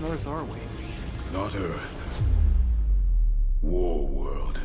on Earth are we? Not Earth. Warworld.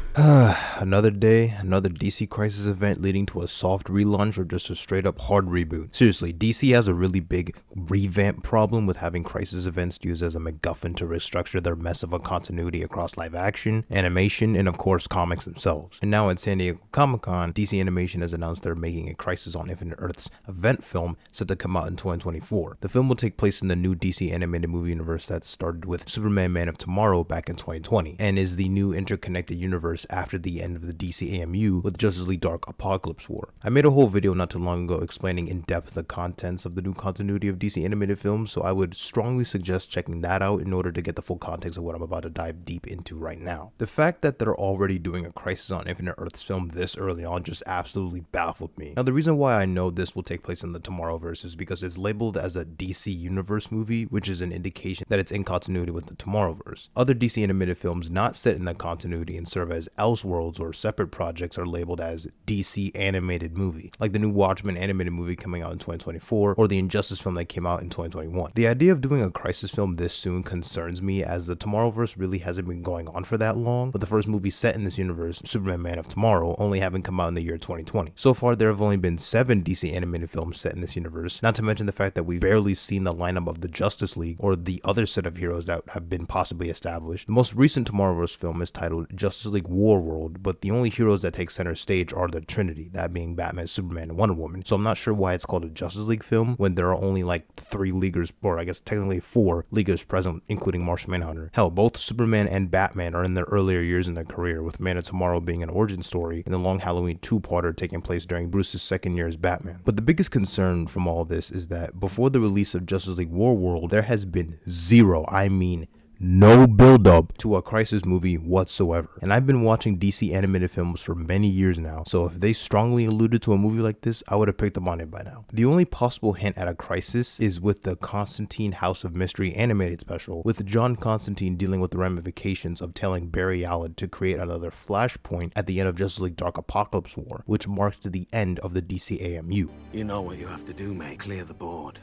Another day, another DC Crisis event leading to a soft relaunch or just a straight up hard reboot. Seriously, DC has a really big revamp problem with having Crisis events used as a MacGuffin to restructure their mess of a continuity across live action, animation, and of course comics themselves. And now at San Diego Comic-Con, DC Animation has announced they're making a Crisis on Infinite Earths event film set to come out in 2024. The film will take place in the new DC animated movie universe that started with Superman Man of Tomorrow back in 2020, and is the new interconnected universe after the end of the DCAU with Justice League Dark Apokolips War. I made a whole video not too long ago explaining in depth the contents of the new continuity of DC animated films, so I would strongly suggest checking that out in order to get the full context of what I'm about to dive deep into right now. The fact that they're already doing a Crisis on Infinite Earths film this early on just absolutely baffled me. Now the reason why I know this will take place in the Tomorrowverse is because it's labeled as a DC Universe movie, which is an indication that it's in continuity with the Tomorrowverse. Other DC animated films not set in that continuity and serve as Elseworlds or separate projects are labeled as DC animated movie, like the new Watchmen animated movie coming out in 2024 or the Injustice film that came out in 2021. The idea of doing a Crisis film this soon concerns me, as the Tomorrowverse really hasn't been going on for that long, with the first movie set in this universe, Superman Man of Tomorrow, only having come out in the year 2020. So far there have only been 7 DC animated films set in this universe, not to mention the fact that we've barely seen the lineup of the Justice League or the other set of heroes that have been possibly established. The most recent Tomorrowverse film is titled Justice League Warworld, but the only heroes that take center stage are the Trinity, that being Batman, Superman, and Wonder Woman. So I'm not sure why it's called a Justice League film when there are only like 3 Leaguers, or I guess technically 4 Leaguers present, including Martian Manhunter. Hell, both Superman and Batman are in their earlier years in their career, with Man of Tomorrow being an origin story and the Long Halloween 2-parter taking place during Bruce's second year as Batman. But the biggest concern from all this is that before the release of Justice League Warworld, there has been zero, I mean no build up to a Crisis movie whatsoever. And I've been watching DC animated films for many years now, so if they strongly alluded to a movie like this, I would have picked up on it by now. The only possible hint at a Crisis is with the Constantine House of Mystery animated special, with John Constantine dealing with the ramifications of telling Barry Allen to create another Flashpoint at the end of Justice League Dark Apokolips War, which marked the end of the DCAMU. You know what you have to do, mate. Clear the board.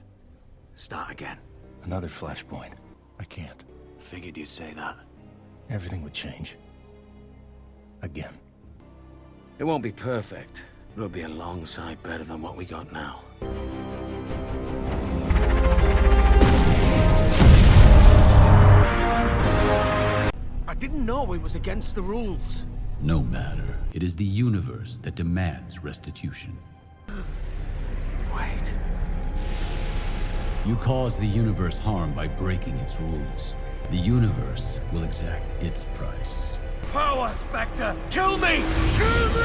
Start again. Another Flashpoint. I can't. Figured you'd say that. Everything would change. Again. It won't be perfect, but it'll be a long sight better than what we got now. I didn't know it was against the rules. No matter. It is the universe that demands restitution. Wait. You cause the universe harm by breaking its rules. The universe will exact its price. Power Spectre! Kill me! Kill me!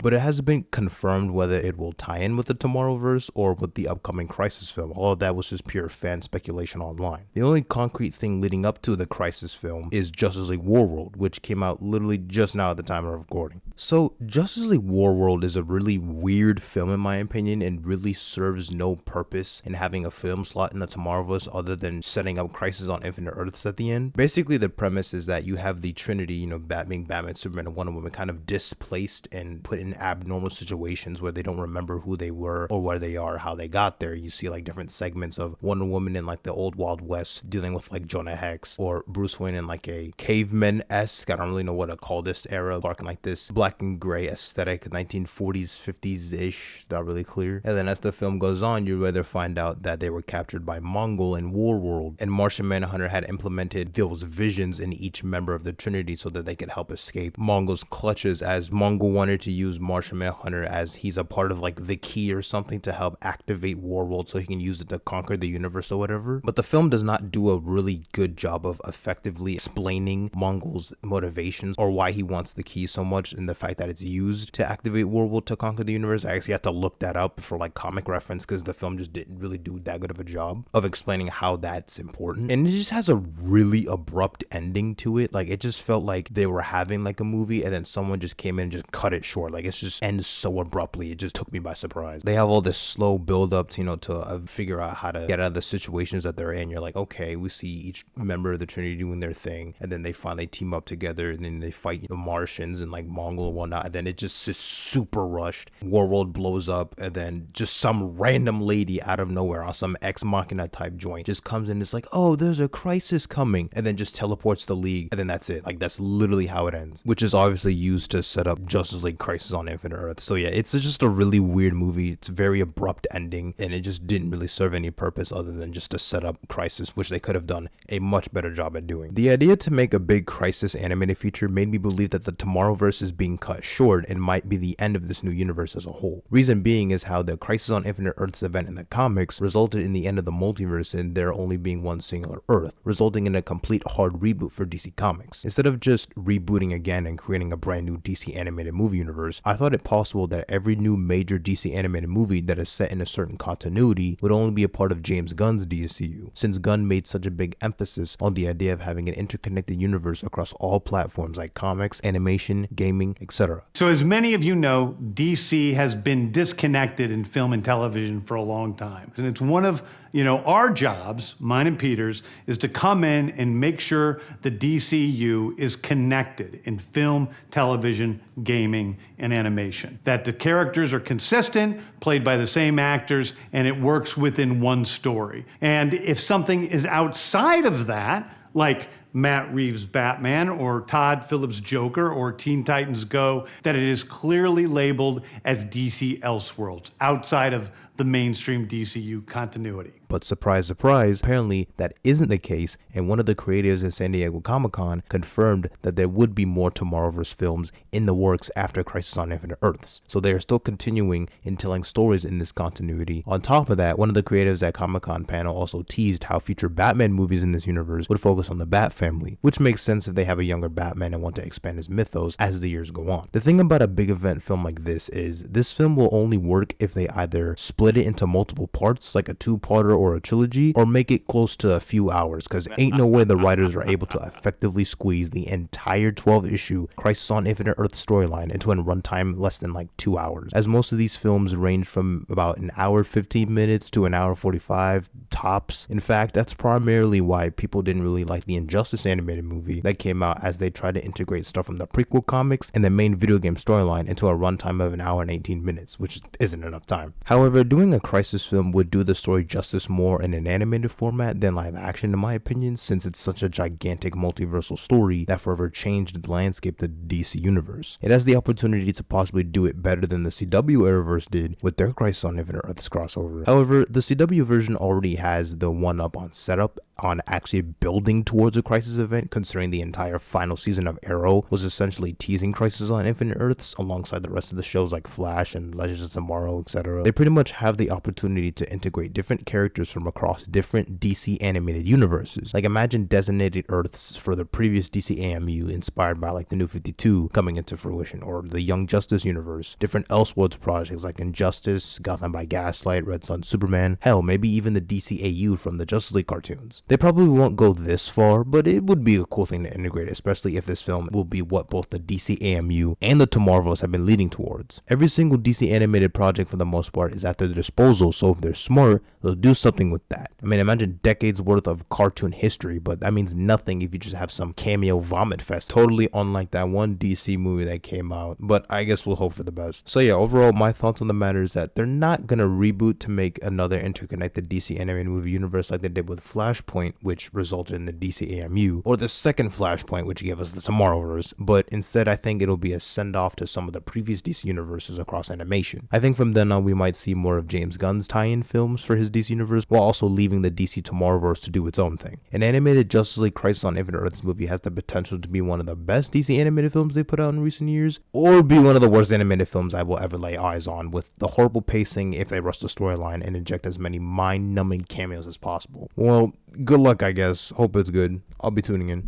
But it hasn't been confirmed whether it will tie in with the Tomorrowverse or with the upcoming Crisis film. All of that was just pure fan speculation online. The only concrete thing leading up to the Crisis film is Justice League Warworld, which came out literally just now at the time of recording. So Justice League Warworld is a really weird film in my opinion, and really serves no purpose in having a film slot in the Tomorrowverse other than setting up Crisis on Infinite Earths at the end. Basically the premise is that you have the Trinity, you know, Batman, Superman, and Wonder Woman kind of displaced and put in abnormal situations where they don't remember who they were or where they are, how they got there. You see like different segments of Wonder Woman in like the old Wild West dealing with like Jonah Hex, or Bruce Wayne in like a caveman-esque, I don't really know what to call this era, barking like this black and gray aesthetic, 1940s 50s-ish, not really clear. And then as the film goes on, you rather find out that they were captured by Mongol in Warworld, and Martian Manhunter had implemented those visions in each member of the Trinity so that they could help escape Mongol's clutches, as Mongol wanted to use Martian Manhunter as he's a part of like the key or something to help activate Warworld so he can use it to conquer the universe or whatever. But the film does not do a really good job of effectively explaining Mongol's motivations or why he wants the key so much, and the fact that it's used to activate Warworld to conquer the universe. I actually had to look that up for like comic reference because the film just didn't really do that good of a job of explaining how that's important. And it just has a really abrupt ending to it. Like it just felt like they were having like a movie and then someone just came in and just cut it short. Like it's just ends so abruptly. It just took me by surprise. They have all this slow build up to, you know, to figure out how to get out of the situations that they're in. You're like, okay, we see each member of the Trinity doing their thing, and then they finally team up together, and then they fight the Martians and like Mongol prequel and whatnot, and then it just is super rushed. Warworld blows up, and then just some random lady out of nowhere on some Ex Machina type joint just comes in and is like, oh, there's a crisis coming, and then just teleports the League, and then that's it. Like, that's literally how it ends, which is obviously used to set up Justice League Crisis on Infinite Earth. So yeah, it's just a really weird movie. It's a very abrupt ending, and it just didn't really serve any purpose other than just to set up Crisis, which they could have done a much better job at doing. The idea to make a big Crisis animated feature made me believe that the Tomorrowverse is being cut short and might be the end of this new universe as a whole. Reason being is how the Crisis on Infinite Earths event in the comics resulted in the end of the multiverse and there only being one singular Earth, resulting in a complete hard reboot for DC Comics. Instead of just rebooting again and creating a brand new DC animated movie universe, I thought it possible that every new major DC animated movie that is set in a certain continuity would only be a part of James Gunn's DCU, since Gunn made such a big emphasis on the idea of having an interconnected universe across all platforms like comics, animation, gaming, etc. So as many of you know, DC has been disconnected in film and television for a long time. And it's one of, our jobs, mine and Peter's, is to come in and make sure the DCU is connected in film, television, gaming, and animation. That the characters are consistent, played by the same actors, and it works within one story. And if something is outside of that, like Matt Reeves' Batman or Todd Phillips' Joker or Teen Titans Go, that it is clearly labeled as DC Elseworlds, outside of the mainstream DCU continuity. But surprise, surprise, apparently that isn't the case, and one of the creatives at San Diego Comic-Con confirmed that there would be more Tomorrowverse films in the works after Crisis on Infinite Earths. So they are still continuing in telling stories in this continuity. On top of that, one of the creatives at Comic-Con panel also teased how future Batman movies in this universe would focus on the Bat family, which makes sense if they have a younger Batman and want to expand his mythos as the years go on. The thing about a big event film like this is this film will only work if they either split it into multiple parts, like a two-parter or a trilogy, or make it close to a few hours, because ain't no way the writers are able to effectively squeeze the entire 12-issue Crisis on Infinite Earth storyline into a runtime less than like 2 hours, as most of these films range from about an hour 15 minutes to an hour 45 tops. In fact, that's primarily why people didn't really like the Injustice animated movie that came out, as they tried to integrate stuff from the prequel comics and the main video game storyline into a runtime of an hour and 18 minutes, which isn't enough time. However, doing a Crisis film would do the story justice more in an animated format than live action, in my opinion, since it's such a gigantic multiversal story that forever changed the landscape of the DC universe. It has the opportunity to possibly do it better than the CW Arrowverse did with their Crisis on Infinite Earths crossover. However, the CW version already has the one-up on setup on actually building towards a Crisis event, considering the entire final season of Arrow was essentially teasing Crisis on Infinite Earths alongside the rest of the shows like Flash and Legends of Tomorrow, etc. They pretty much have the opportunity to integrate different characters from across different DC animated universes. Like, imagine designated Earths for the previous DCAMU inspired by like the New 52 coming into fruition, or the Young Justice universe, different Elseworlds projects like Injustice, Gotham by Gaslight, Red Son Superman, hell, maybe even the DCAU from the Justice League cartoons. They probably won't go this far, but it would be a cool thing to integrate, especially if this film will be what both the DCAMU and the Tomorrowverse have been leading towards. Every single DC animated project for the most part is at their disposal, so if they're smart, they'll do something with that. I mean, imagine decades worth of cartoon history, but that means nothing if you just have some cameo vomit fest, totally unlike that one DC movie that came out, but I guess we'll hope for the best. So yeah, overall, my thoughts on the matter is that they're not gonna reboot to make another interconnected DC animated movie universe like they did with Flashpoint, which resulted in the DCAMU, or the second Flashpoint, which gave us the Tomorrowverse, but instead I think it'll be a send-off to some of the previous DC universes across animation. I think from then on we might see more of James Gunn's tie-in films for his DC universe, while also leaving the DC Tomorrowverse to do its own thing. An animated Justice League Crisis on Infinite Earths movie has the potential to be one of the best DC animated films they put out in recent years, or be one of the worst animated films I will ever lay eyes on, with the horrible pacing if they rush the storyline and inject as many mind-numbing cameos as possible. Well, good luck, I guess. Hope it's good. I'll be tuning in.